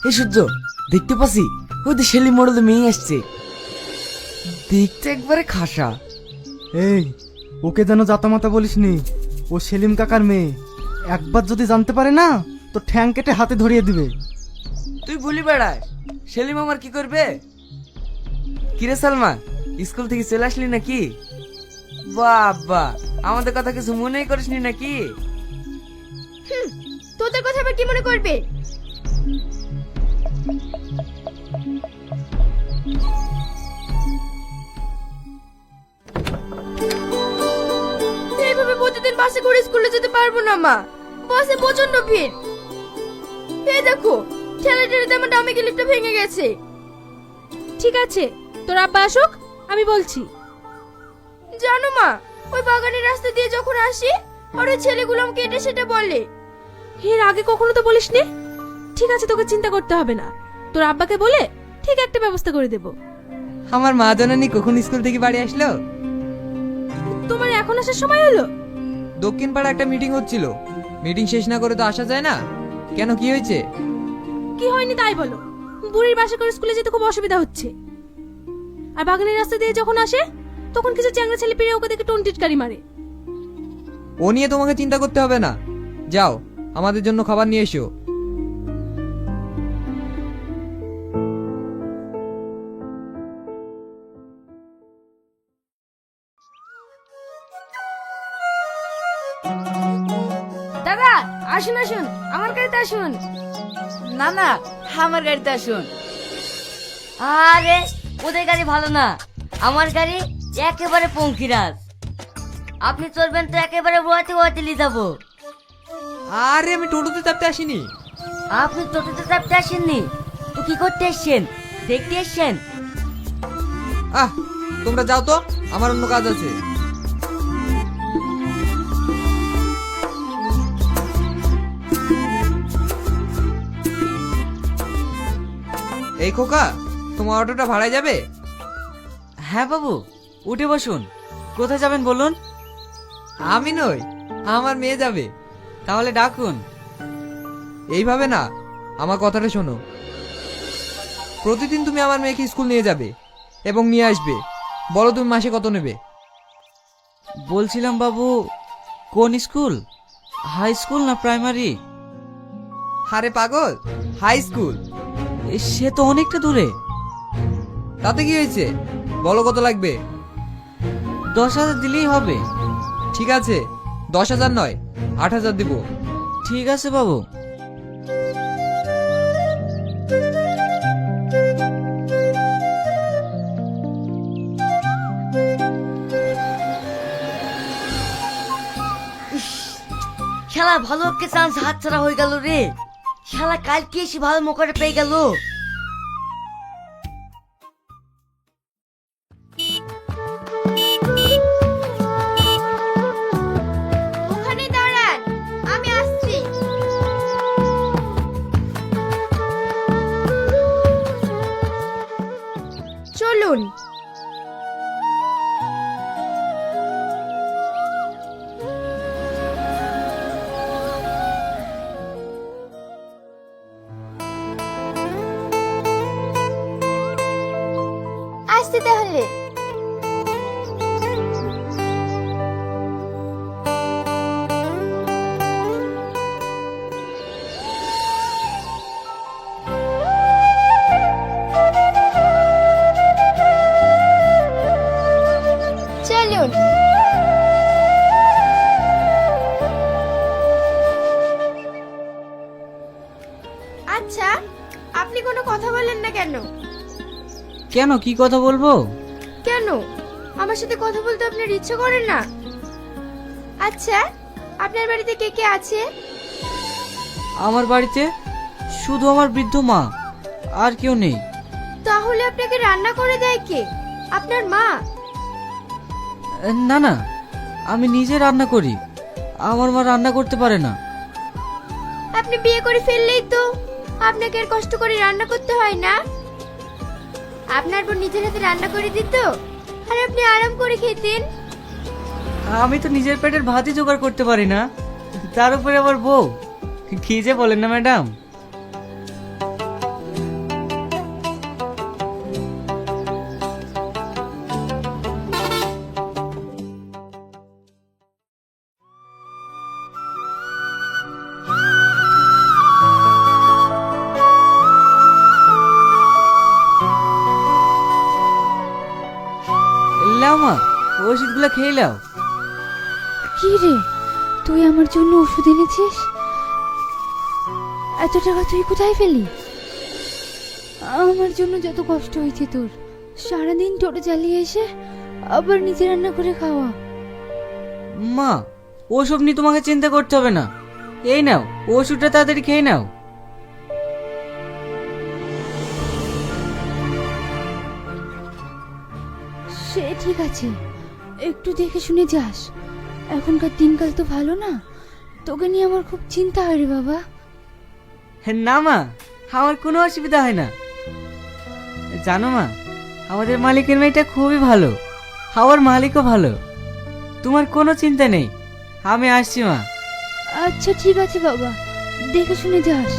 এ সূর্য, দেখতে পাচ্ছি ওদের সেলিম মোড়লে মেয়ে আসছে। দেখতে একবারে খাসা। এই, ওকে যেন জাতামাতা বলিস নি। ও সেলিম কাকার মেয়ে। একবার যদি জানতে পারে না, তো ঠ্যাং কেটে হাতে ধরিয়ে দিবে। তুই ভুলি বেড়াস, সেলিম আমার কি করবে? কিরে সালমা, স্কুল থেকে চলে আসলি নাকি? বাবা, আমাদের কথা কিছু মনেই করিসনি নাকি? তোদের কথা আবার কি মনে করবে? এইভাবে প্রতিদিন বাসে করে স্কুলে যেতে পারবো না মা। বাসে প্রচন্ড ভিড়। এই দেখো, ঠেলা ঠেলাতে আমার ডামি ক্লিপটা ভেঙে গেছে। ঠিক আছে, তোর আব্বা আসুক, আমি বলছি। জানো মা, ওই বাগানের রাস্তা দিয়ে যখন আসি আর ওই ছেলেগুলো আমাকে এটা সেটা বলে। এর আগে কখনো তো বলিসনি। ঠিক আছে, তোকে চিন্তা করতে হবে না। তোর আব্বাকে বলে ঠিক একটা ব্যবস্থা করে দেব। আমার মা জননী কখন স্কুল থেকে বাড়ি আসলো? তোমার এখন আসার সময় হলো? দক্ষিণ পাড়া একটা মিটিং হচ্ছিল। মিটিং শেষ না করে তো আসা যায় না। কেন, কি হয়েছে? কি হয়নি তাই বলো। বুড়ির বাসা করে স্কুলে যেতে খুব অসুবিধা হচ্ছে। আর বাগানের রাস্তা দিয়ে যখন আসে তখন কিছু চ্যাংড়া ছেলে পেরে ওকে দেখে টন্টিটকারি মারে। ও নিয়ে তোমাকে চিন্তা করতে হবে না। যাও, আমাদের জন্য খাবার নিয়ে এসো। দাদা আসুন আসুন, আমার গাড়িতে আসুন। না না, আমার গাড়িতে আসুন। আরে ওদের গাড়ি ভালো না, আমার গাড়ি একেবারে পঙ্কিরাজ। আপনি চলবেন তো একেবারে ওয়াতে ওয়াতে নিয়ে যাবো। আরে আমি টোটোতে চাপতে আসিনি। আপনি টোটোতে চাপতে আসেননি তো কি করতে এসছেন? দেখতে এসছেন? আহ, তোমরা যাও তো, আমার অন্য কাজ আছে। এই খোকা, তোমার অটোটা ভাড়ায় যাবে? হ্যাঁ বাবু, উঠে বসুন। কোথায় যাবেন বলুন? আমি নই, আমার মেয়ে যাবে। তাহলে ডাকুন। এইভাবে না, আমার কথাটা শোনো। প্রতিদিন তুমি আমার মেয়েকে স্কুল নিয়ে যাবে এবং নিয়ে আসবে। বলো তুমি মাসে কত নেবে? বলছিলাম বাবু, কোন স্কুল? হাই স্কুল না প্রাইমারি? আরে পাগল, হাই স্কুল। সে তো অনেকটা দূরে। তাতে কি হয়েছে? বলো কত লাগবে? 10,000 দিলেই হবে। ঠিক আছে, 10,000 নয়, 8,000 দিব। ঠিক আছে বাবু। শালা ভালো একটা চান্স হাতছাড়া হয়ে গেল রে। শালা কালকে এসে ভালো মোকারে পেয়ে গেল। ওখানে দাঁড়ান, আমি আসছি। চলুন। আসছি তাহলে। চলুন। আচ্ছা, আপনি কোনো কথা বলেন না কেন? কেন, কি কথা বলবো? কেন, আমার সাথে কথা বলতে আপনার ইচ্ছে করে না? আচ্ছা, আপনার বাড়িতে কে কে আছে? আমার বাড়িতে শুধু আমার বৃদ্ধ মা, আর কেউ নেই। তাহলে আপনাকে রান্না করে দেয় কে? আপনার মা? না না, আমি নিজে রান্না করি। আমার মা রান্না করতে পারে না। আপনি বিয়ে করে ফেললেই তো আপনাকে আর কষ্ট করে রান্না করতে হয় না। আপনার বোন নিজের হাতে রান্না করে দিত আর আপনি আরাম করে খেতেন। আমি তো নিজের পেটের ভাতই জোগাড় করতে পারি না, তার উপরে আবার বউ। কি যে বলেন না ম্যাডাম। ওষুধগুলো খেয়ে নাও। কি রে, তুই আমার জন্য ওষুধ এনেছিস? এত টাকা তুই কোথায় পেলি? আমার জন্য যত কষ্ট হয়েছে তোর, সারাদিন টোটো চালিয়ে এসে আবার নিজে রান্না করে খাওয়া। মা, ওসব নিয়ে তোমাকে চিন্তা করতে হবে না। এই নাও, ওষুধটা তাড়াতাড়ি খেয়ে নাও। সে ঠিক আছে, একটু দেখে শুনে যাস। এখনকার দিনকাল তো ভালো না, তোকে নিয়ে আমার খুব চিন্তা হয় রে বাবা। না মা, আমার কোনো অসুবিধা হয় না। জানো মা, আমাদের মালিকের মেয়েটা খুবই ভালো, আমার মালিকও ভালো। তোমার কোনো চিন্তা নেই, আমি আসছি মা। আচ্ছা ঠিক আছে বাবা, দেখে শুনে যাস।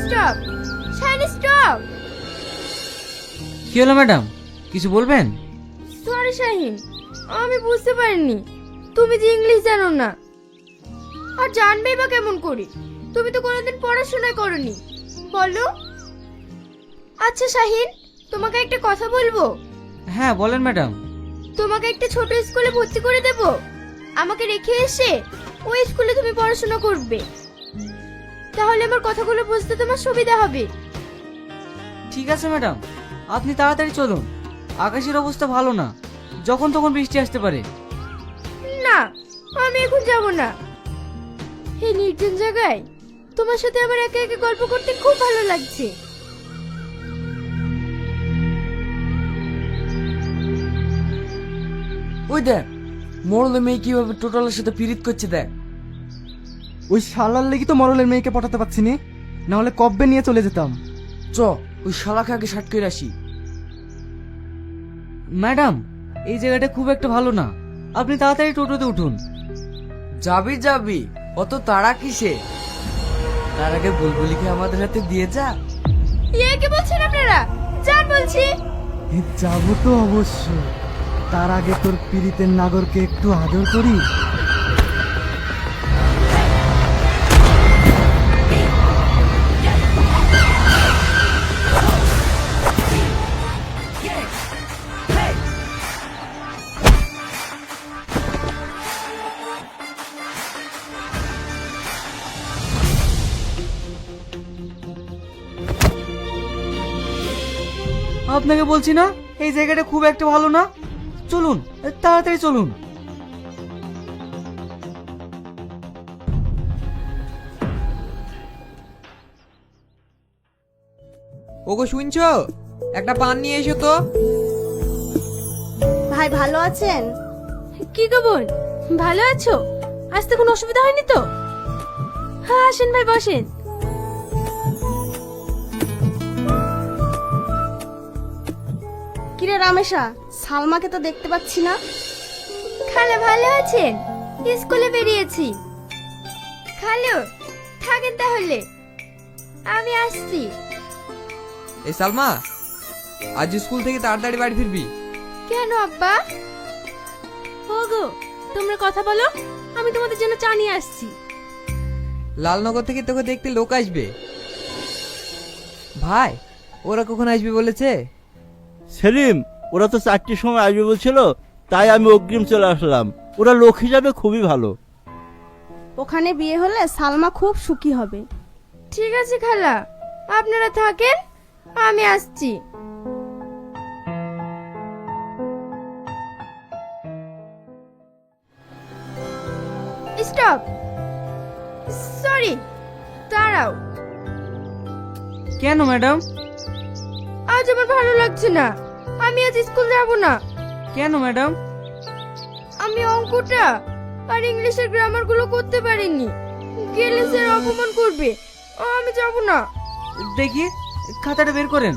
Stop, stop. কি হলো ম্যাডাম, কিছু বলবেন? সরি শাহিন, আমি বুঝতে পারিনি তুমি যে ইংলিশ জানো না। আর জানবেই বা কেমন করি, তুমি তো কোনোদিন পড়াশোনা করনি। বলো। আচ্ছা শাহিন, তোমাকে একটা কথা বলবো। হ্যাঁ বলেন ম্যাডাম। তোমাকে একটা ছোট স্কুলে ভর্তি করে দেব, আমাকে রেখে এসে ওই স্কুলে তুমি পড়াশোনা করবে। তাহলে আমার কথাগুলো বুঝতে তোমার সুবিধা হবে। ঠিক আছে ম্যাডাম, আপনি তাড়াতাড়ি চলুন, আকাশের অবস্থা ভালো না, যখন তখন বৃষ্টি আসতে পারে। না, আমি এখন যাব না। এই নির্জন জায়গায় তোমার সাথে আমার একা একা গল্প করতে খুব ভালো লাগছে। ওই দেখ, মরলে মেয়ে কিভাবে টোটালের সাথে পিরিত করছে দেখ। ওই শালার লেগে তো মরলের মেয়েকে পটাতে পারছি নি, না হলে কব্বে নিয়ে চলে যেতাম। চ, ওই শালাকে আগে শার্ট করে আসি। ম্যাডাম, এই জায়গাটা খুব একটা ভালো না, আপনি তাড়াতাড়ি টোটোতে উঠুন। যাবি যাবি, অত তাড়া কিসে? তার আগে বুলবুলিকে আমাদের হাতে দিয়ে যা। কি বলছেন আপনারা? যান বলছি। যাবো তো অবশ্য, তার আগে তোর পীড়িতের নাগরকে একটু আদর করি। আপনাকে বলছি না, এই জায়গাটা খুব একটা ভালো না। চলুন, তাড়াতাড়ি চলুন। ওগো শুনছো, একটা পান নিয়ে এসো তো। ভাই ভালো আছেন? কি গো বোন, ভালো আছো? আসতে কোনো অসুবিধা হয়নি তো? হ্যাঁ আসেন ভাই, বসেন। কিরে রামেশা, সালমাকে তো দেখতে পাচ্ছি না। খালা ভালো আছেন? স্কুলে বেরিয়েছি। খালু থাকেন তাহলে, আমি আসছি। এই সালমা, আজ স্কুল থেকে তাড়াতাড়ি বাড়ি ফিরবি। কেন আব্বা? ওগো তোমরা কথা বলো, আমি তোমাদের জন্য চা নিয়ে আসছি। লালনগর থেকে তোকে দেখতে লোক আসবে। ভাই, ওরা কখন আসবে বলেছে? সেলিম, ওরা তো 4টের সময় আসবে বলছিল, তাই আমি অগ্রিম চলে আসলাম। ওরা লোক হিসাবে খুবই ভালো। ওখানে বিয়ে হলে সালমা খুব সুখী হবে। ঠিক আছে খালা, আপনারা থাকেন, আমি আসছি। স্টপ, সরি, দাঁড়াও। কেন ম্যাডাম? আজ আমার ভালো লাগছে না, আমি আজ স্কুল যাব না। কেন ম্যাডাম? আমি অঙ্কটা আর ইংলিশের গ্রামার গুলো করতে পারিনি, গেলে স্যার অপমান করবে। আমি যাব না। দেখি, খাতাটা বের করেন।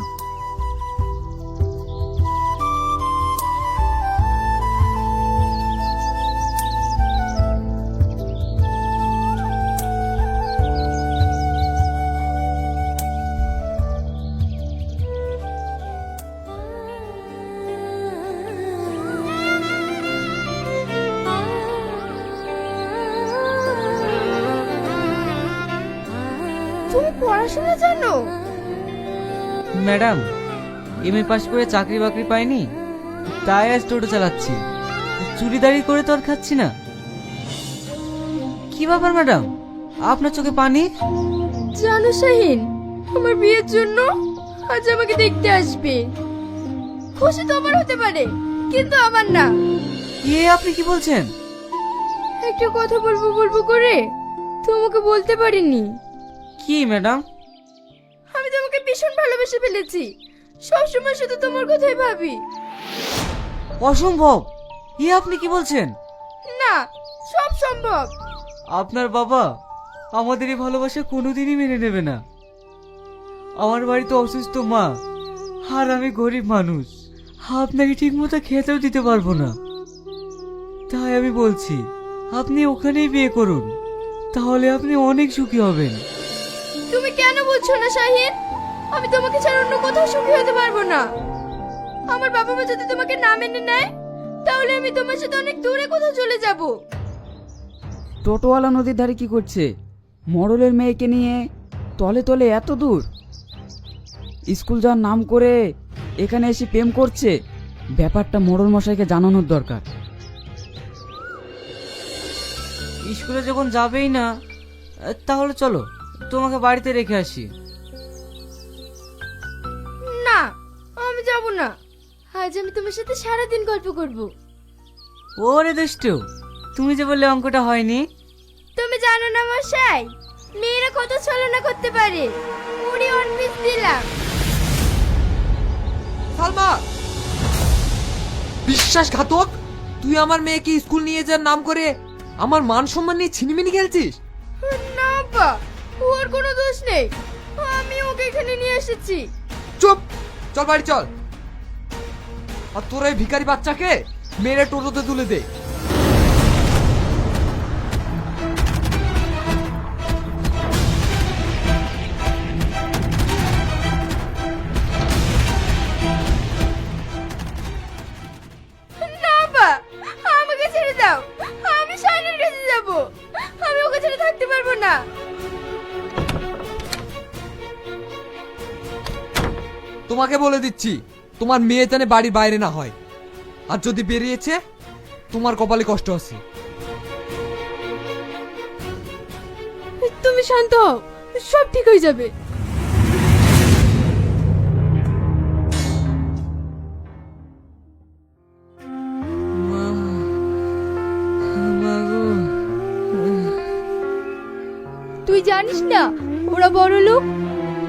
পড়াশোনা জানো? ম্যাডাম এমএ পাস করে চাকরি বাকরি পাইনি, তাই আজ টোটো চালাচ্ছি। চুরিদারি করে তো আর খাচ্ছি না। কি ব্যাপার ম্যাডাম, আপনার চোখে পানি? জানো শাহিন, আমার বিয়ের জন্য আজ আমাকে দেখতে আসবে। খুশি তো আমার হতে পারে, কিন্তু আমার না। আপনি কি বলছেন? একটা কথা বলবো বলবো করে তোমাকে বলতে পারিনি। কি ম্যাডাম? আমি তোমাকে ভীষণ ভালোবেসে ফেলেছি। সবসময় শুধু তোমার কথাই ভাবি। অসম্ভব। আপনি কি বলছেন? না, সব সম্ভব। আপনার বাবা আমাদের এই ভালোবাসা কোনোদিনই মেনে নেবে না। আমার বাড়িতে অসুস্থ মা, আর আমি গরিব মানুষ, আপনাকে ঠিক মতো খেতেও দিতে পারবো না। তাই আমি বলছি আপনি ওখানেই বিয়ে করুন, তাহলে আপনি অনেক সুখী হবেন। তুমি কেন বলছো না শাহিন? আমি তোমাকে ছাড়া অন্য কোথাও সুখী হতে পারবো না। আমার বাবা মা যদি তোমাকে না মেনে নেয়, তাহলে আমি তোমার সাথে অনেক দূরে কোথাও চলে যাব। টোটোওয়ালা নদীর ধারে কি করছে? মডেলের মেয়েকে নিয়ে তলে তলে এত দূর স্কুল যাওয়ার নাম করে এখানে এসে প্রেম করছে। ব্যাপারটা মডেল মশাইকে জানানোর দরকার। স্কুলে যখন যাবেই না, তাহলে চলো তোমাকে বাড়িতে রেখে আসি। না, আমি যাব না। আজ আমি তোমার সাথে সারাদিন গল্প করব। ওরে দুষ্টু, তুমি যে বললে অঙ্কটা হয়নি। তুমি জানো না মশাই, মেয়েরা কত ছলনা করতে পারে। মুড়ি অন পিস দিলাম। সালমা, বিশ্বাসঘাতক! তুই আমার মেয়েকে স্কুল নিয়ে যাওয়ার নাম করে আমার মান সম্মান নিয়ে ছিনিমিনি খেলছিস। না বাবা, ওর কোনো দোষ নেই। আমি ওকে এখানে নিয়ে এসেছি। চুপ! চল বাড়ি চল। আর তোর এই ভিখারি বাচ্চাকে মেরে টোটোতে তুলে দে। না বাবা, আমাকে ছেড়ে দাও। আমি শাইনের কাছে যাব। আমি ওকে ছেড়ে থাকতে পারবো না। তোমাকে বলে দিচ্ছি, তোমার মেয়ে জানে বাড়ির বাইরে না হয়। আর যদি বেরিয়েছে, তোমার কপালে কষ্ট আছে। তুমি শান্ত হও, সব ঠিক হয়ে যাবে। তুই জানিস না ওরা বড় লোক?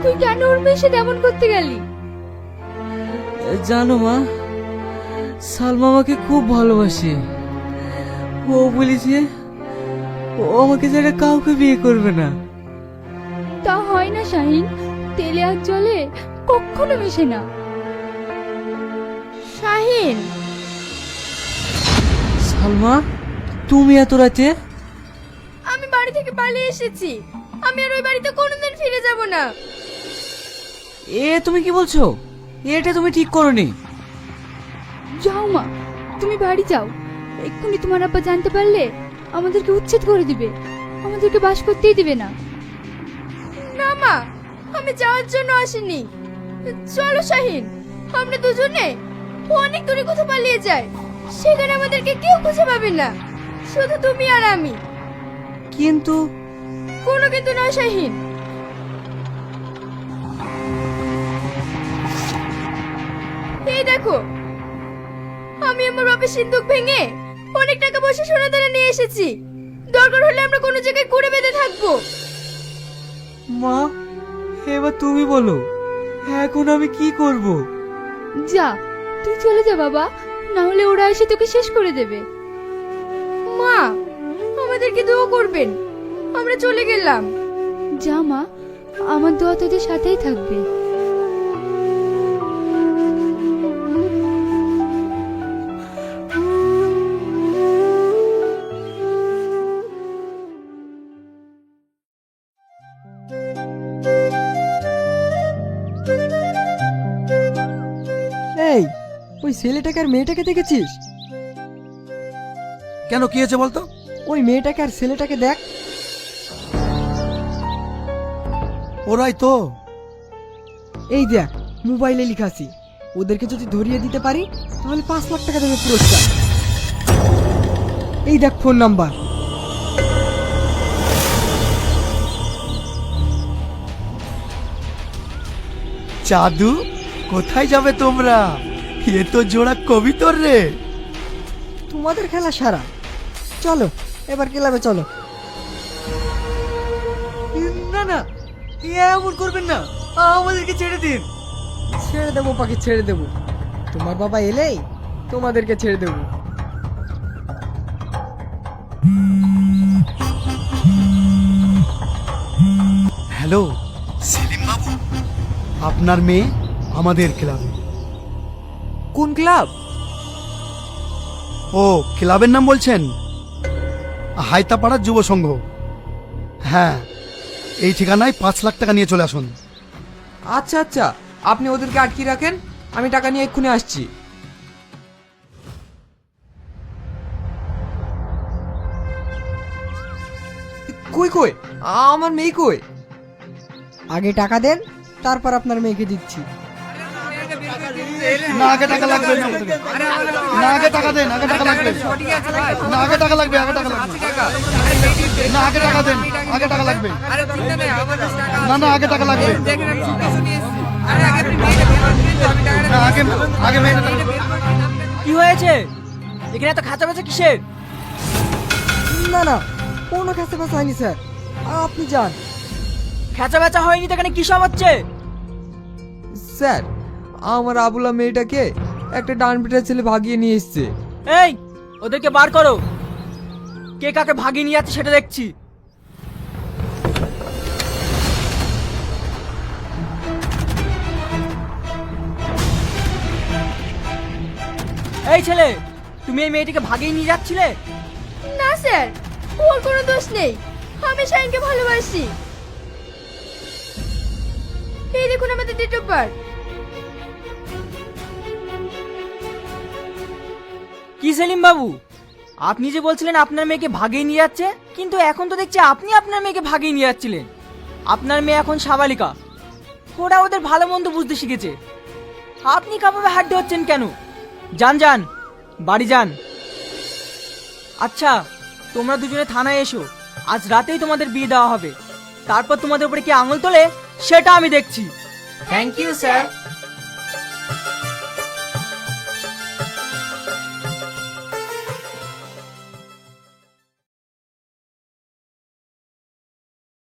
তুই কেন ওর মেয়ে সাথে এমন করতে গেলি? জানো মা, সালমা আমাকে খুব ভালোবাসে। ও বলেছে ও আমাকে ছাড়া কাউকে বিয়ে করবে না। তা হয় না শাহিন, তেলে আর জলে কখনো মেশে না। শাহিন, সালমা, তুমি এত রাতে? আমি বাড়ি থেকে পালিয়ে এসেছি। আমি আর ওই বাড়িতে কোনোদিন ফিরে যাব না। তুমি কি বলছো? এটা তুমি ঠিক করনি। যাও মা, তুমি বাড়ি যাও। এক্ষুনি তোমার আব্বা জানতে পারলে আমাদেরকে উচ্ছেদ করে দিবে। আমাদেরকে বাস করতেই দিবে না। না মা, আমি যাওয়ার জন্য আসিনি। চলো শাহিন, আমরা দুজনে অনেক দূরে কোথাও পালিয়ে যাই। সেখানে আমাদেরকে কেউ খুঁজে পাবে না, শুধু তুমি আর আমি। কিন্তু কোনো কিন্তু নয় শাহিন। এই দেখো, আমি আমার বাপের সিন্দুক ভেঙে অনেক টাকা পয়সা সোনা দানা নিয়ে এসেছি। দরকার হলে আমরা কোনো জায়গায় কুড়ে বেঁধে থাকবো। মা, এবার তুমি বলো, এখন আমি কি করব? যা, তুই চলে যা বাবা, না হলে ওরা এসে তোকে শেষ করে দেবে। মা, আমাদেরকে দোয়া করবেন। আমরা চলে গেলাম। যা মা, আমার দোয়া তোদের সাথেই থাকবে। এই, ওই ছেলেটাকে আর মেয়েটাকে দেখেছিস? কেন, কি হয়েছে বলতো? ওই মেয়েটাকে আর ছেলেটাকে দেখ। ওরাই তো। এই দেখ মোবাইলে লেখা আছে, ওদেরকে যদি ধরিয়ে দিতে পারি তাহলে 5 লাখ টাকা দেবে পুরস্কার। এই দেখ ফোন নাম্বার। জাদু, কোথায় যাবে তোমরা? এ তো জোড়া কবিতর রে। তোমাদের খেলা সারা, চলো এবার ক্লাবে চলো। না না, এমন করবেন না, আমাদেরকে ছেড়ে দিন। ছেড়ে দেবো পাখি, ছেড়ে দেবো। তোমার বাবা এলেই তোমাদেরকে ছেড়ে দেবো। হ্যালো সেলিম বাবু, আপনার মেয়ে আমাদের ক্লাবে। কোন ক্লাব? ও, ক্লাবের নাম বলছেন? হায়তাপাড়া যুব সংঘ। হ্যাঁ, এই ঠিকানায় 5 লাখ টাকা নিয়ে চলে আসুন। আচ্ছা আচ্ছা, আপনি ওদেরকে আটকে রাখেন, আমি টাকা নিয়ে এক্ষুনি আসছি। কই কই, আমার মেয়ে কই? আগে টাকা দেন, তারপর আপনার মেয়েকে দিচ্ছি। না, আগে টাকা লাগবে না। না, আগে টাকা দেন, আগে টাকা লাগবে। না, আগে টাকা লাগবে, আগে টাকা লাগবে। না, আগে টাকা দেন, আগে টাকা লাগবে। না না, আগে টাকা লাগবে। না, আগে আগে মেয়েটা টাকা লাগবে। কি হয়েছে এখানে এত খাঁচা বাচ্চা কিসের? না না, কোনো কাছে পাশা হয়নি স্যার, আপনি যান। খেঁচা বেচা হয়নি তো এখানে কি সব হচ্ছে? স্যার, আমার আবুলা মেয়েটাকে একটা ডান পিটার ছেলে ভাগিয়ে নিয়ে এসছে। এই, ওদেরকে বার করো। কে কাকে ভাগিয়ে নিয়ে যাচ্ছে সেটা দেখছি। এই ছেলে, তুমি এই মেয়েটিকে ভাগিয়ে নিয়ে যাচ্ছিলে? না স্যার, ওর কোনো দোষ নেই, আমি শাহিনকে ভালোবাসি। এই দেখুন আমাদের ডেট অফ বার্থ। কি সেলিম বাবু, আপনি যে বলছিলেন আপনার মেয়েকে ভাগিয়ে নিয়ে যাচ্ছে, কিন্তু এখন তো দেখছি আপনি আপনার মেয়েকে ভাগিয়ে নিয়ে যাচ্ছিলেন। আপনার মেয়ে এখন সাবালিকা, ওরা ওদের ভালো মন্দ বুঝতে শিখেছে। আপনি কাভাবে হাঁটতে হচ্ছেন কেন? যান যান, বাড়ি যান। আচ্ছা, তোমরা দুজনে থানায় এসো, আজ রাতেই তোমাদের বিয়ে দেওয়া হবে। তারপর তোমাদের উপরে কি আঙুল তোলে সেটা আমি দেখছি। Thank you sir.